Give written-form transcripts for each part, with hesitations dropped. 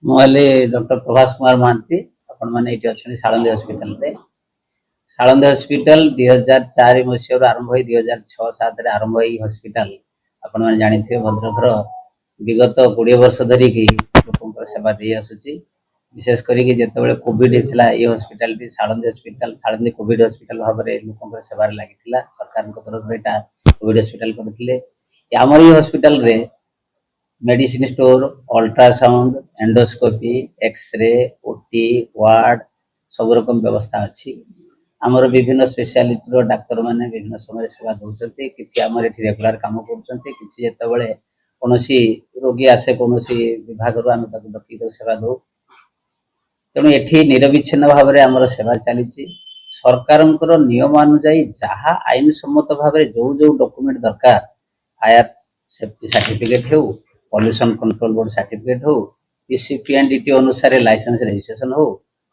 मुझे डॉक्टर प्रभास कुमार महांती आपण मैंने ये अच्छा सालंदी हॉस्पिटल रे सालंदी हॉस्पिटल 2004 मसीह आरंभ हो 2006-7 आरंभ हो हॉस्पिटल आपण मैंने जानी भद्रकर विगत 20 वर्ष धरिकी लोक सेवा दे आसुची विशेष करके जिते कोविड होता ये हॉस्पिटल सालंदी कोविड हॉस्पिटल भाव में लोक सेवा लगी सरकार तरफ यहाँ कोविड हॉस्पिटल करते आमर ये हॉस्पिटल रे medicine store ultrasound endoscopy x ray OT ward सब रकम व्यवस्था अच्छी आमर विभिन्न स्पेशलिटी डाक्तर मैंने विभिन्न समय सेवा दौरान कि आम ये रेगुलर कम करते कौन रोगी आसे कौन विभाग आम डक सेवा दौ तेणु ये निरविच्छिन्न भाव में आम सेवा चली सरकार नियम अनुजाई जहाँ आईन सम्मत भाव जो जो डॉक्यूमेंट दरकार फायर सेफ्टी सर्टिफिकेट हो पॉल्यूशन कंट्रोल बोर्ड सर्टिफिकेट हो पीसीपीएनडीटी अनुसार लाइसेंस रजिस्ट्रेशन हो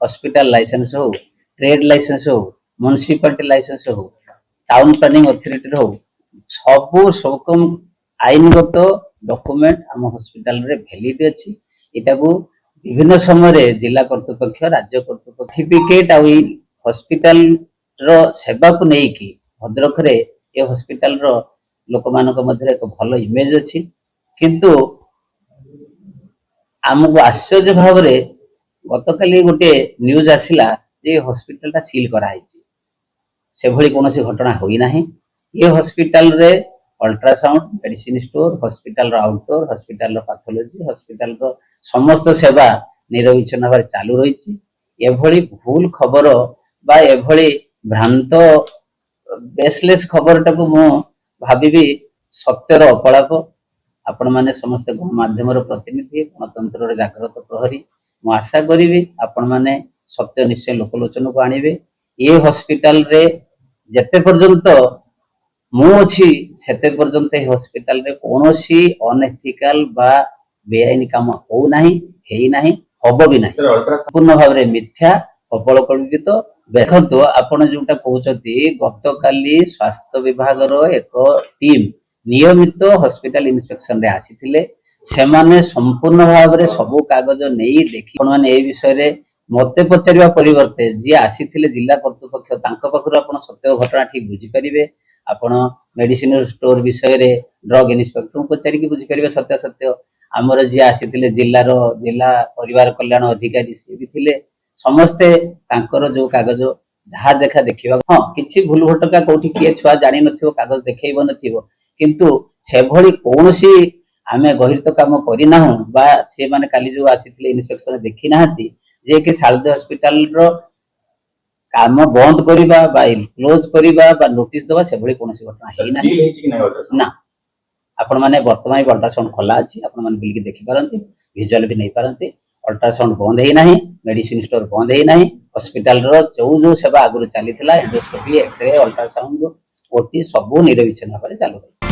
हॉस्पिटल लाइसेंस हो ट्रेड लाइसेंस हो म्युनिसिपालिटी लाइसेंस हो टाउन प्लानिंग अथॉरिटी हो सब आईनगत डॉक्यूमेंट आम हॉस्पिटल रे वैलिड अछि एटा को विभिन्न समय जिला कर्तृपक्ष राज्य कर्तृपक्ष सर्टिफिकेट आ हॉस्पिटल रो सेवा को लेकिन भद्रक रे ये हॉस्पिटल रो लोक मानक मध्य एक भल इमेज अछि किंतु आमको आश्चर्य भाव में गत काली गोटे न्यूज आसिला जे हॉस्पिटल सील कराई से भली कौन घटना होना ये हॉस्पिटल रे ultrasound medicine store hospital outdoor hospital pathology hospital समस्त सेवा निरविच्छिन्न भाव चालू रही एभली भूल खबर बा एभली भ्रांत बेसलेस खबर टाको मु भाबी सत्यर अपलाप आपण माने समस्त गणमाध्यम प्रतिनिधि गणतंत्र जागृत प्रहरी मु आशा करी आपण माने सत्य निश्चय लोकलोचन को आनिबे ये हॉस्पिटल रे जेते पर्यंत मु अछि सेते पर्यंत ये हॉस्पिटल रे कोनोसी अनएथिकल बा बेआईन काम हो नाही हेई नाही हबो भी नाही पूर्ण भाव रे मिथ्या कपल कल्पित देखंतु आपण जोटा कहउचती गत काली स्वास्थ्य विभाग रो एक टीम नियमित हॉस्पिटल इंस्पेक्शन रे आसीथिले सेमाने संपूर्ण भाव रे सब कागज नहीं देखि माने ए विषय रे मते पचारिबा परिवर्ते जे आसीथिले जिला कर्तृपक्ष तांको पाखरु आपण सत्य घटना ठीक बुझी परिबे आपण मेडिसिन स्टोर विषय रे ड्रग इंस्पेक्टर पचारि कि बुझी परिबे सत्य सत्य आमर जे आसीथिले जिला परिवार कल्याण अधिकारी से भी थिले समस्ते तांकर जो कागज जहाँ देखा देखिबा हां किछि भूल भटका कोठी किए छुआ जानि नथिबो कागज देखैबो नथिबो किंतु से भली कोनोसी आमे गहिरत काम करि नाहु बा से माने काली जो आसीथिले इंस्पेक्शन देखि नाहंती जे कि सालदे हॉस्पिटल रो काम बंद करिबा बा क्लोज करिबा बा नोटिस दबा से भली कोनोसी घटना हेइ ना ना आपण माने वर्तमान अल्ट्रासाउंड खोला अछि आपण माने बिलकी देखि पारंती विजुअल भी नहीं पारंती अल्ट्रासाउंड बंद हेइ नाही मेडिसिन स्टोर बंद हेइ नाही हॉस्पिटल रो जो जो सेवा आगुर चलीथिला एंडोस्कोपी एक्सरे अल्ट्रासाउंड ओटी सब निरविच्छिन्न भाव चालू